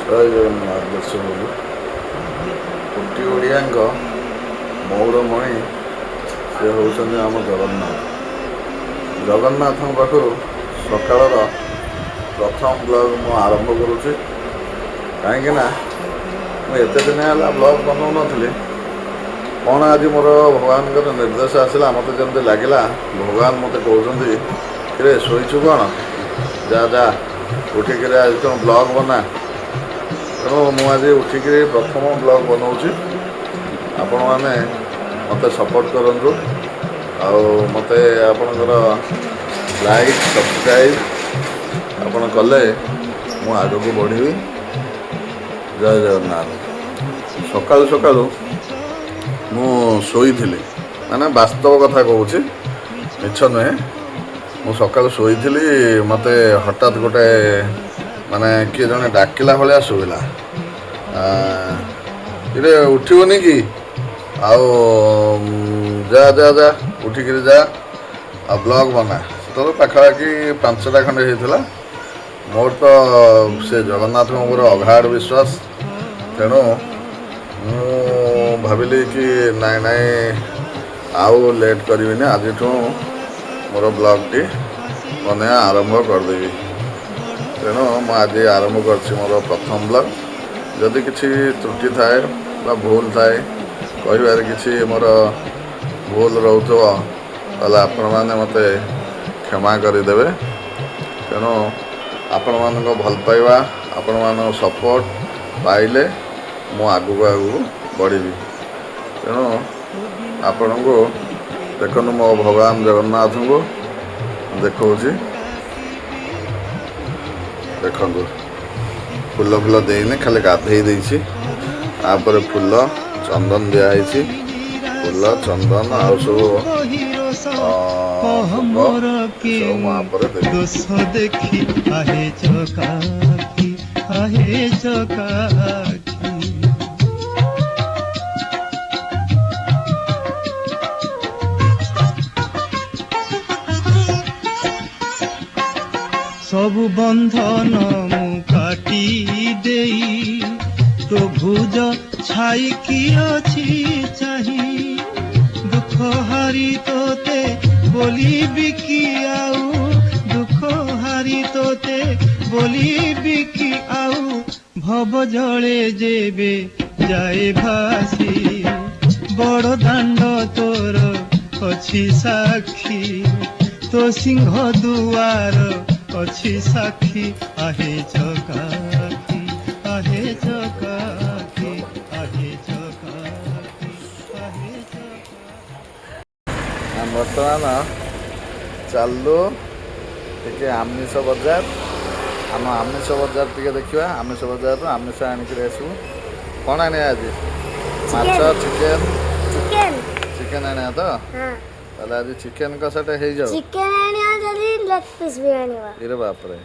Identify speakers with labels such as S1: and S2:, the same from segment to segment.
S1: ଜୟ ଜଗନ୍ନାଥ ଦର୍ଶକ କୋଟି ଓଡ଼ିଆଙ୍କ ମୌରମଣି ସେ ହେଉଛନ୍ତି ଆମ ଜଗନ୍ନାଥ। ଜଗନ୍ନାଥଙ୍କ ପାଖରୁ ସକାଳର ପ୍ରଥମ ବ୍ଲଗ୍ ମୁଁ ଆରମ୍ଭ କରୁଛି। କାହିଁକିନା ମୁଁ ଏତେ ଦିନ ହେଲା ବ୍ଲଗ୍ ବନାଉନଥିଲି। କ'ଣ ଆଜି ମୋର ଭଗବାନଙ୍କର ନିର୍ଦ୍ଦେଶ ଆସିଲା, ମୋତେ ଯେମିତି ଲାଗିଲା ଭଗବାନ ମୋତେ କହୁଛନ୍ତି କିରେ ଶୋଇଛୁ କ'ଣ, ଯା ଉଠିକିରି ଆଜି ତୁମ ବ୍ଲଗ୍ ବନା। ତେଣୁ ମୁଁ ଆଜି ଉଠିକିରି ପ୍ରଥମ ବ୍ଲଗ୍ ବନାଉଛି। ଆପଣମାନେ ମୋତେ ସପୋର୍ଟ କରନ୍ତୁ, ଆଉ ମୋତେ ଆପଣଙ୍କର ଲାଇକ୍ ସବସ୍କ୍ରାଇବ୍ ଆପଣ କଲେ ମୁଁ ଆଗକୁ ବଢ଼ିବି। ଜୟ ଜଗନ୍ନାଥ। ସକାଳୁ ସକାଳୁ ମୁଁ ଶୋଇଥିଲି, ମାନେ ବାସ୍ତବ କଥା କହୁଛି, ମିଛ ନୁହେଁ। ମୁଁ ସକାଳୁ ଶୋଇଥିଲି, ମୋତେ ହଠାତ୍ ଗୋଟେ ମାନେ କିଏ ଜଣେ ଡାକିଲା ଭଳିଆ ଶୋଇଲା, କିରେ ଉଠିବନି କି, ଆଉ ଯା ଉଠିକିରି ଯା ଆଉ ବ୍ଲଗ୍ ବନା। ସେତେବେଳେ ପାଖାପାଖି 5ଟା ଖଣ୍ଡେ ହେଇଥିଲା। ମୋର ତ ସେ ଜଗନ୍ନାଥଙ୍କ ଉପରେ ଅଗାଢ଼ ବିଶ୍ୱାସ। ତେଣୁ ମୁଁ ଭାବିଲି କି ନାଇଁ ଆଉ ଲେଟ୍ କରିବିନି, ଆଜିଠୁ ମୋର ବ୍ଲଗ୍ଟି ବନେଇବା ଆରମ୍ଭ କରିଦେବି। ତେଣୁ ମୁଁ ଆଜି ଆରମ୍ଭ କରିଛି ମୋର ପ୍ରଥମ ବ୍ଲଗ୍। ଯଦି କିଛି ତ୍ରୁଟି ଥାଏ ବା ଭୁଲ ଥାଏ, କହିବାରେ କିଛି ମୋର ଭୁଲ ରହୁଥିବ, ତାହେଲେ ଆପଣମାନେ ମୋତେ କ୍ଷମା କରିଦେବେ। ତେଣୁ ଆପଣମାନଙ୍କ ଭଲ ପାଇବା, ଆପଣମାନଙ୍କ ସପୋର୍ଟ ପାଇଲେ ମୁଁ ଆଗକୁ ବଢ଼ିବି। ତେଣୁ ଆପଣଙ୍କୁ ଦେଖନ୍ତୁ, ମୋ ଭଗବାନ ଜଗନ୍ନାଥଙ୍କୁ ଦେଖାଉଛି, ଦେଖନ୍ତୁ ଫୁଲ ଦେଇନି, ଖାଲି ଗାଧେଇ ଦେଇଛି। ତାପରେ ଫୁଲ ଚନ୍ଦନ ଦିଆହେଇଛି, ଫୁଲ ଚନ୍ଦନ ଆଉ ସବୁ ସବୁ ମହାପରେ ଦେବି।
S2: ସବୁ ବନ୍ଧନ ମୁଁ କାଟି ଦେଇ ତୋ ଭୁଜ ଛାଇକି ଅଛି ଚାହିଁ। ଦୁଃଖ ହାରି ତୋତେ ବୋଲିବି କି ଆଉ, ଦୁଃଖ ହାରି ତୋତେ ବୋଲିବି କି ଆଉ, ଭବ ଜଳେ ଯେବେ ଯାଏ ଭାସି। ବଡ଼ ଦାଣ୍ଡ ତୋର ଅଛି ସାକ୍ଷୀ, ତୋ ସିଂହ ଦୁଆର ଅଛି ସାକ୍ଷୀ। ଆହେ ଚକାକି, ଆହେ ଚକାକି, ଆହେ ଚକାକି, ଆହେ ଚକାକି।
S1: ବର୍ତ୍ତମାନ ଚାଲୁ ଟିକେ ଆମିଷ ବଜାର, ଆମ ଆମିଷ ବଜାର ଟିକେ ଦେଖିବା। ଆମିଷ ବଜାରରୁ ଆମିଷ ଆଣିକିରି ଆସିବୁ। କ'ଣ ଆଣିବା ଆଜି? ମାଛ, ଚିକେନ୍ ଆଣିବା ତ? ତାହେଲେ ଆଜି ଚିକେନ୍ କଷାଟା ହେଇଯାଉ। ଇରେ ବାପରେ,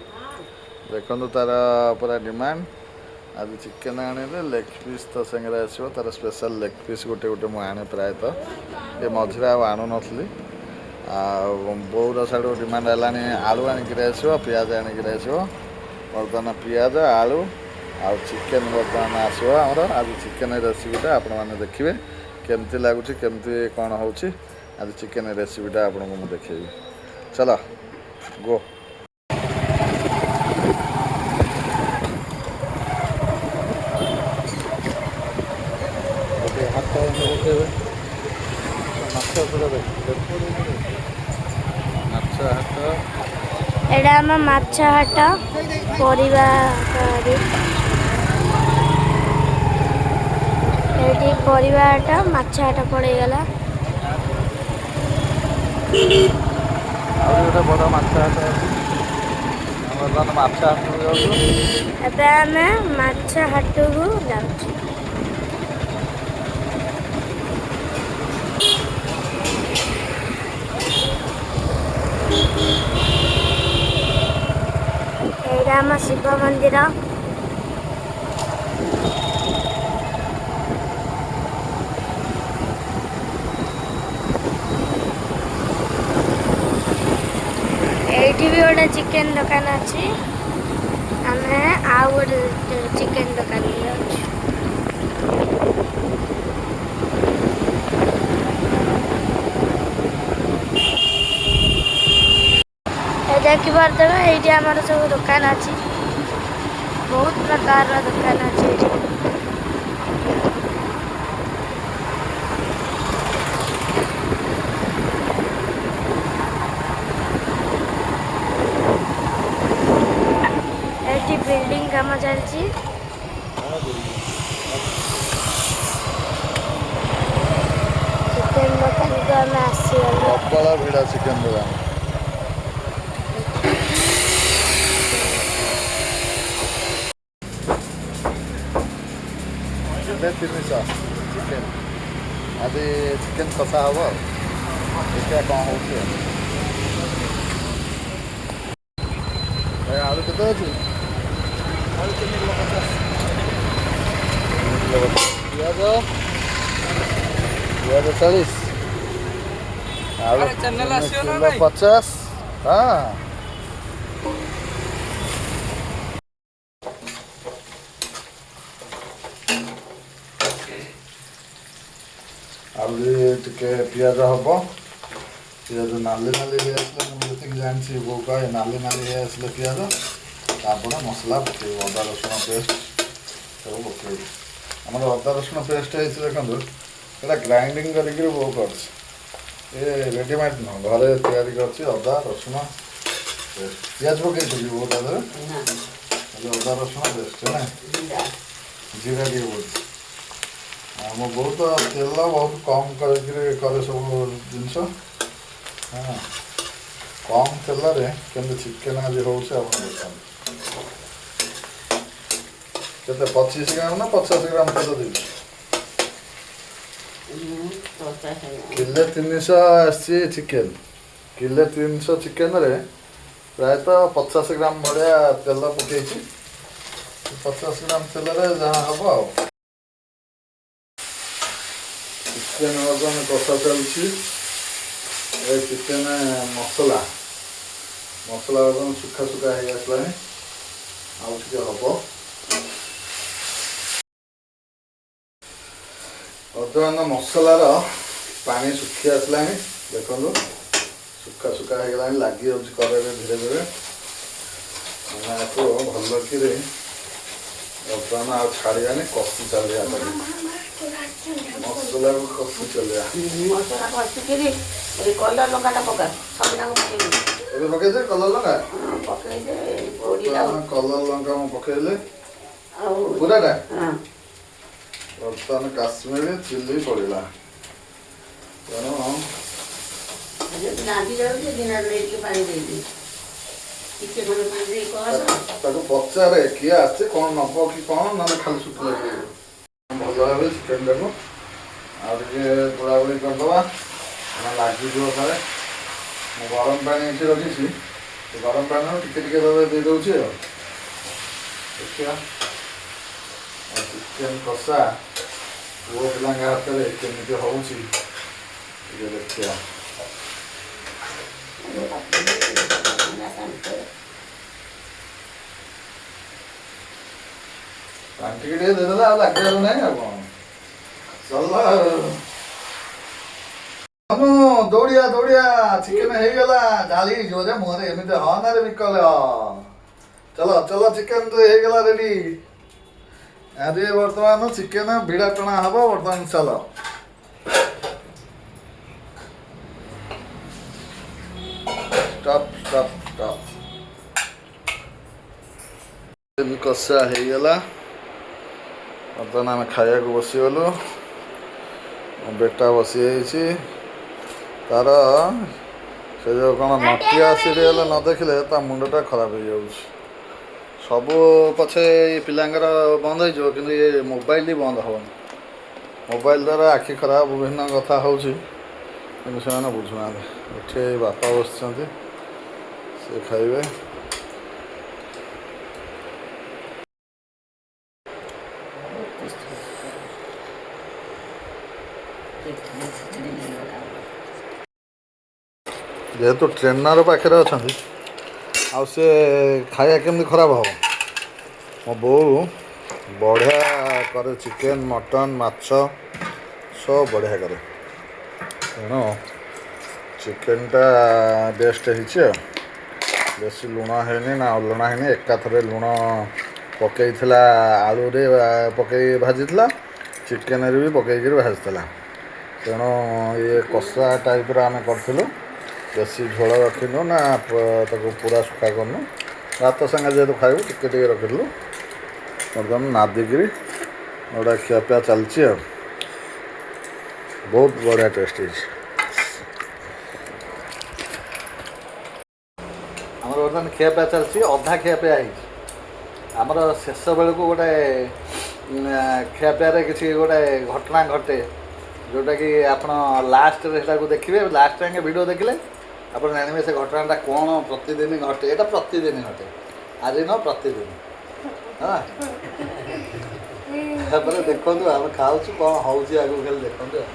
S1: ଦେଖନ୍ତୁ ତାର ପୁରା ଡିମାଣ୍ଡ। ଆଜି ଚିକେନ୍ ଆଣିଲେ ଲେଗ୍ ପିସ୍ ତ ସାଙ୍ଗରେ ଆସିବ। ତାର ସ୍ପେଶାଲ୍ ଲେଗ୍ ପିସ୍ ଗୋଟେ ମୁଁ ଆଣେ ପ୍ରାୟତଃ। ଏ ମଝିରେ ଆଉ ଆଣୁନଥିଲି। ଆଉ ବୋଉର ସାଡ଼ୁ ଡିମାଣ୍ଡ ହେଲାଣି ଆଳୁ ଆଣିକିରି ଆସିବ, ପିଆଜ ଆଣିକିରି ଆସିବ। ବର୍ତ୍ତମାନ ପିଆଜ, ଆଳୁ ଆଉ ଚିକେନ୍ ବର୍ତ୍ତମାନ ଆସିବ ଆମର। ଆଜି ଚିକେନ୍ ରେସିପିଟା ଆପଣମାନେ ଦେଖିବେ କେମିତି ଲାଗୁଛି, କେମିତି କ'ଣ ହେଉଛି। ଆଜି ଚିକେନ୍ ରେସିପିଟା ଆପଣଙ୍କୁ ମୁଁ ଦେଖେଇବି। ଚାଲ ଗୋ। ହାତ ଦେଖେଇବେ, ମାଛ ହାଟ।
S3: ଏଇଟା ଆମ ମାଛ ହାଟ, ପରିବା ଏଇଠି ପରିବା ହାଟ, ମାଛ ହାଟ ପଡ଼ିଗଲା।
S1: ଆଉ ଗୋଟେ ବଡ଼ ମାଛ ହାଟ ଅଛି। ବର୍ତ୍ତମାନ ମାଛ ହାଟକୁ ଯାଉଛୁ।
S3: ଏବେ ଆମେ ମାଛ ହାଟକୁ ଯାଉଛୁ। ଏଇଟା ଆମ ଶିବ ମନ୍ଦିର। ଏଇଠି ବି ଗୋଟେ ଚିକେନ୍ ଦୋକାନ ଅଛି। ଆମେ ଆମେ ଆଉ ଗୋଟେ ଚିକେନ ଦୋକାନକୁ ଯାଉଛୁ। ଦେଖିପାରୁଥିବେ ଏଇଠି ଆମର ସବୁ ଦୋକାନ ଅଛି, ବହୁତ ପ୍ରକାରର ଦୋକାନ ଅଛି ଏଇଠି। ଏଠି ବିଲ୍ଡିଂ କାମ ଚାଲିଛି। ଚିକେନ ଦୋକାନକୁ ଆମେ ଆସିଗଲୁ।
S1: ପ୍ରବଳ ଭିଡ଼ ଚିକେନ ଦୋକାନ। ଏବେ 300 ଚିକେନ। ଆଜି ଚିକେନ କଷା ହବ ଆଉ ଦେଖିବା କ'ଣ ହେଉଛି ଆଉ। ଆଳୁ କେତେ ଅଛି? ପିଆଜ 40, ଆଳୁ 50। ହଁ ଆହୁରି ଟିକେ ପିଆଜ ହବ। ପିଆଜ ନାଲି ନାଲି ହେଇ ଆସିଲେ, ମୁଁ ଯେତିକି ଜାଣିଛି ବୋଉ କହେ ନାଲି ନାଲି ହେଇ ଆସିଲେ ପିଆଜ, ତାପରେ ମସଲା ପକେଇବ। ଅଦା ରସୁଣ ପେଷ୍ଟ ସବୁ ପକେଇବ। ଆମର ଅଦା ରସୁଣ ପେଷ୍ଟ ହେଇଛି ଦେଖନ୍ତୁ, ଏଇଟା ଗ୍ରାଇଣ୍ଡିଙ୍ଗ କରିକିରି ବୋଉ କରିଛି। ଏ ରେଡ଼ିମେଡ଼ ନୁହଁ, ଘରେ ତିଆରି କରିଛି ଅଦା ରସୁଣ ପେଷ୍ଟ। ପିଆଜ ପକେଇଥିଲି ବୋଉ ତା ଦେହରେ, ହେଲେ ଅଦା ରସୁଣ ପେଷ୍ଟ ନା ଜିରା ଟିକେ ପଡ଼ୁଛି। ଆମ ବୋଉ ତ ତେଲ ବହୁତ କମ୍ କରିକିରି କରେ ସବୁ ଜିନିଷ। ହଁ, କମ୍ ତେଲରେ କେମିତି ଚିକେନ ଆଜି ହେଉଛି ଆପଣ ଦେଖନ୍ତୁ। କେତେ 25 ଗ୍ରାମ ନା 50 ଗ୍ରାମ ତେଲ ଦେଇଛି? କିଲେ 300 ଆସିଛି ଚିକେନ। କିଲେ 300 ଚିକେନରେ ପ୍ରାୟତଃ 50 ଗ୍ରାମ ଭଳିଆ ତେଲ ପକେଇଛି। 50 ଗ୍ରାମ ତେଲରେ ଯାହା ହବ ଆଉ। ଚିକେନ ବର୍ତ୍ତମାନ କଷା ଚାଲିଛି। ଏ ଚିକେନ ମସଲା ବର୍ତ୍ତମାନ ଶୁଖା ଶୁଖା ହେଇ ଆସିଲାଣି, ଆଉ ଟିକେ ହବ। ବର୍ତ୍ତମାନ ମସଲାର ପାଣି ଶୁଖି ଆସିଲାଣି, ଦେଖନ୍ତୁ ଶୁଖା ଶୁଖା ହେଇଗଲାଣି, ଲାଗି ଯାଉଛି କଡ଼େଇରେ ଧୀରେ ଧୀରେ। ଆମେ ଆକୁ ଭଲକିରି ବର୍ତ୍ତମାନ ଆଉ ଛାଡ଼ିବାନି, କଷି ଚାଲିବା। ମସଲାକୁ କଷି ଚାଲିବା।
S4: ମସଲା କଷିକିରି କଲର ଲଙ୍କାଟା ପକା, ସବୁଯାକ ପକେଇବି।
S1: ଏବେ ପକେଇଦେ କଲର ଲଙ୍କା।
S4: ପକେଇଦେ
S1: କଲର ଲଙ୍କା ମୁଁ ପକେଇଲି
S4: ଆଉ
S1: ପୁରାଟା।
S4: ହଁ,
S1: ବର୍ତ୍ତମାନ କାଶ୍ମୀରୀ ଚିଲି ପଡ଼ିଲା। ତେଣୁ
S4: ଯଦି ରାନ୍ଧି ଯାଉଛି ଦିନରେ ଟିକେ ପାଣି ଦେଇଦିଏ, ଟିକେ ଖଣ୍ଡେ ପାଣି ଦେଇ କର।
S1: ତାକୁ ପଚାରେ କିଏ ଆସିছে କ'ଣ ନବ କି କ'ଣ, ନହେଲେ ଖାଲି ଶୁଖିଲା ଦେଇଦେବ। ଭଲ ଭାବେ ଚିକେନଟାକୁ ଆଉ ଟିକେ ଗୋଳାଗୋଳି କରିଦେବା, ଲାଗିଯିବ ଥରେ। ମୁଁ ଗରମ ପାଣି ଏଠି ରଖିଛି, ସେ ଗରମ ପାଣିରୁ ଟିକେ ଟିକେ ଦେଇଦେଉଛି ଆଉ। ଦେଖିବା ଚିକେନ କଷା ପୁଅ ପିଲାଙ୍କ ହାତରେ କେମିତି ହେଉଛି ଟିକେ ଦେଖିବା। ପାଣି ଟିକେ ଟିକେ ଦେଇଦେଲେ ଆଉ ଲାଗିବାର ନାହିଁ ଆଉ କ'ଣ। ଚାଲ ଦୌଡ଼ିଆ ଦୌଡ଼ିଆ, ଚିକେନ ହେଇଗଲା। ଢାଳି ଜୋରେ ମୁହଁରେ ଏମିତି ହଁ ନା ରେ ବିକଲ। ଚାଲ ଚାଲ, ଚିକେନ ହେଇଗଲା ରେଡି। ଆରେ ବର୍ତ୍ତମାନ ଚିକେନ ଭିଡ଼ା ଟଣା ହବ। ବର୍ତ୍ତମାନ ଚାଲ। Stop stop stop. କଷା ହେଇଗଲା। ବର୍ତ୍ତମାନ ଆମେ ଖାଇବାକୁ ବସିଗଲୁ। ବେଟା ବସିଯାଇଛି, ତାର ସେ ଯେଉଁ କ'ଣ ନଟିଆ ସିରିଏଲ ନ ଦେଖିଲେ ତା ମୁଣ୍ଡଟା ଖରାପ ହେଇଯାଉଛି। ସବୁ ପଛେ ଏ ପିଲାଙ୍କର ବନ୍ଦ ହେଇଯିବ, କିନ୍ତୁ ଏ ମୋବାଇଲ ବନ୍ଦ ହେବନି। ମୋବାଇଲ ଦ୍ୱାରା ଆଖି ଖରାପ, ବିଭିନ୍ନ କଥା ହେଉଛି, କିନ୍ତୁ ସେମାନେ ବୁଝୁନାହାନ୍ତି। ଏଠି ବାପା ବସିଛନ୍ତି, ସେ ଖାଇବେ। ଯେହେତୁ ଟ୍ରେନର ପାଖରେ ଅଛନ୍ତି, ଆଉ ସେ ଖାଇବା କେମିତି ଖରାପ ହେବ? ମୋ ବୋଉ ବଢ଼ିଆ କରେ ଚିକେନ୍ ମଟନ୍ ମାଛ ସବୁ ବଢ଼ିଆ କରେ। ତେଣୁ ଚିକେନ୍ଟା ବେଷ୍ଟ ହେଇଛି ଆଉ। ବେଶୀ ଲୁଣ ହେଇନି ନା ଅଲଣା ହେଇନି, ଏକାଥରେ ଲୁଣ ପକେଇଥିଲା ଆଳୁରେ ପକେଇ ଭାଜିଥିଲା, ଚିକେନରେ ବି ପକେଇକିରି ଭାଜିଥିଲା। ତେଣୁ ଇଏ କଷା ଟାଇପ୍ର ଆମେ କରିଥିଲୁ, ବେଶୀ ଝୋଳ ରଖିନୁ ନା ତାକୁ ପୁରା ଶୁଖା କରିନୁ। ଭାତ ସାଙ୍ଗେ ଯେହେତୁ ଖାଇବୁ ଟିକେ ଟିକେ ରଖିଥିଲୁ। ବର୍ତ୍ତମାନ ନାଦିକିରି ଗୋଟେ ଖିଆପିଆ ଚାଲିଛି ଆଉ। ବହୁତ ବଢ଼ିଆ ଟେଷ୍ଟ ହେଇଛି। ଆମର ବର୍ତ୍ତମାନ ଖିଆପିଆ ଚାଲିଛି, ଅଧା ଖିଆପିଆ ହେଇଛି। ଆମର ଶେଷ ବେଳକୁ ଗୋଟେ ଖିଆପିଆରେ କିଛି ଗୋଟେ ଘଟଣା ଘଟେ, ଯେଉଁଟାକି ଆପଣ ଲାଷ୍ଟରେ ସେଟାକୁ ଦେଖିବେ। ଲାଷ୍ଟ ଯାଏଁ ଭିଡ଼ିଓ ଦେଖିଲେ ଆପଣ ଜାଣିବେ ସେ ଘଟଣାଟା କ'ଣ ପ୍ରତିଦିନ ଘଟେ। ଏଇଟା ପ୍ରତିଦିନ ଘଟେ, ଆଜି ନ ପ୍ରତିଦିନ। ହଁ, ତାପରେ ଦେଖନ୍ତୁ ଆମେ ଖାଉଛୁ କ'ଣ ହେଉଛି ଆଗକୁ ଖାଲି ଦେଖନ୍ତୁ ଆଉ।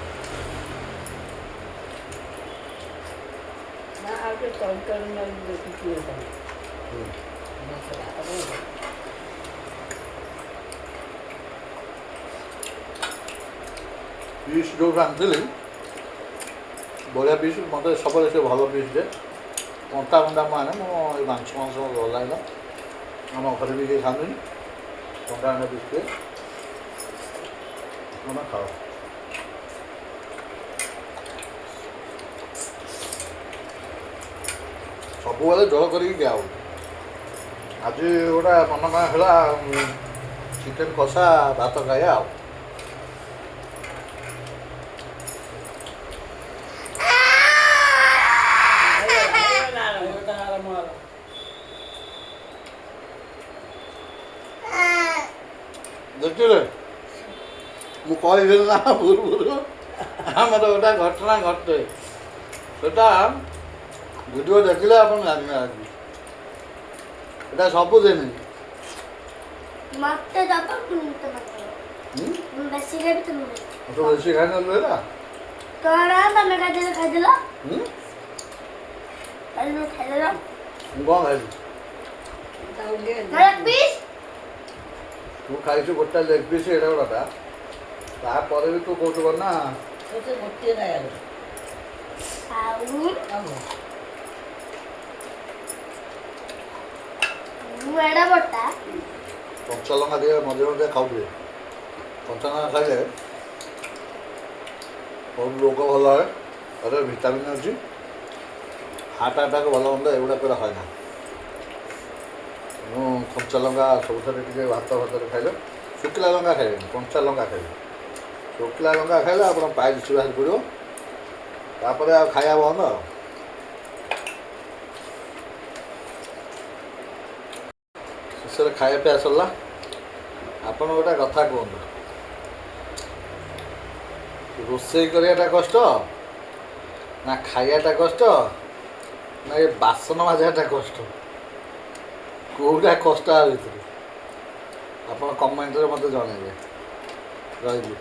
S4: ନା ଆଉ ଟିକେ ତରକାରୀ ଦେଖିକି ମସଲା
S1: ପିସ୍ ଯେଉଁଠୁ ଆଣିଥିଲି ବଢ଼ିଆ ପିସ୍, ମୋତେ ସବୁବେଳେ ସେ ଭଲ ପିସ୍ ଦିଏ। କଣ୍ଟା କଣ୍ଟା ମୁଁ ଆଣେ, ମୁଁ ଏଇ ମାଂସ ଭଲ ଲାଗିଲା। ଆମ ଘରେ ବି କେହି ଖାଆନ୍ତିନି, କଣ୍ଟା କଣ୍ଟା ପିସ୍ ଦିଏ, ଆମେ ଖାଉ। ସବୁବେଳେ ଝୋଳ କରିକି ଖିଆ ହଉଛି। ଆଜି ଗୋଟେ ମନ କ'ଣ ହେଲା ଚିକେନ୍ କଷା ଭାତ ଖାଇବା ଆଉ। ଦେଖିଲେ ମୁଁ କହିଥିଲି ନା ପୂର୍ବରୁ ଆମର ଗୋଟେ ଘଟଣା ଘଟେ, ସେଟା ଭିଡ଼ିଓ ଦେଖିଲେ ଆପଣ ଜାଣିବେ। ଆଜି ଏଇଟା ସବୁଦିନ
S3: ମତେ ଦବ ମୁଁ ବେଶୀ ଖାଇବି ତମେ
S1: ମତେ ବେଶୀ ଖାଇନେଲୁ ହେଲା।
S3: କଣ ତମେ ଖାଇଦେଲ
S1: ମୁଁ
S3: ଖାଇଦେଲ
S1: କ'ଣ ଖାଇଲି?
S3: ପିସ୍
S1: ତୁ ଖାଇଛୁ ଗୋଟେ ଲେଗ୍ ପିସ୍, ଏଇଟା ଗୋଟା। ତାପରେ ବି ତୁ କହୁଛୁ କ'ଣ ନା
S4: ଗୋଟିଏ ଖାଇବା
S3: ମୁଁ ଏଡା ବଟା
S1: କଞ୍ଚା ଲଙ୍କା ଟିକେ ମଝିରେ ମଝିରେ ଖାଉଥିବେ। କଞ୍ଚା ଲଙ୍କା ଖାଇଲେ ବହୁତ ରୋଗ ଭଲ ହୁଏ, ତାରେ ଭିଟାମିନ୍ ଅଛି। ହାର୍ଟ ଆଟାକ୍ ଭଲ ମନ୍ଦ ଏଗୁଡ଼ା ପୁରା ହୁଏ ନା। ତେଣୁ କଞ୍ଚା ଲଙ୍କା ସବୁଥିରେ ଟିକେ ଭାତ ଭାତରେ ଖାଇଲେ, ଶୁଖିଲା ଲଙ୍କା ଖାଇବେନି, କଞ୍ଚା ଲଙ୍କା ଖାଇବେ। ଶୁଖିଲା ଲଙ୍କା ଖାଇଲେ ଆପଣ ପାଇଲ୍ସ ବାହାରି ପଡ଼ିବ, ତାପରେ ଆଉ ଖାଇବା ବନ୍ଦ ଆଉ। ଶେଷରେ ଖାଇବା ପିଇବା ସରିଲା। ଆପଣ ଗୋଟେ କଥା କୁହନ୍ତୁ, ରୋଷେଇ କରିବାଟା କଷ୍ଟ ନା ଖାଇବାଟା କଷ୍ଟ ନା ଏ ବାସନ ମାଜିବାଟା କଷ୍ଟ? କେଉଁଟା କଷ୍ଟ ଆ ଭିତରୁ ଆପଣ କମେଣ୍ଟରେ ମୋତେ ଜଣାଇବେ। ରହିଲି।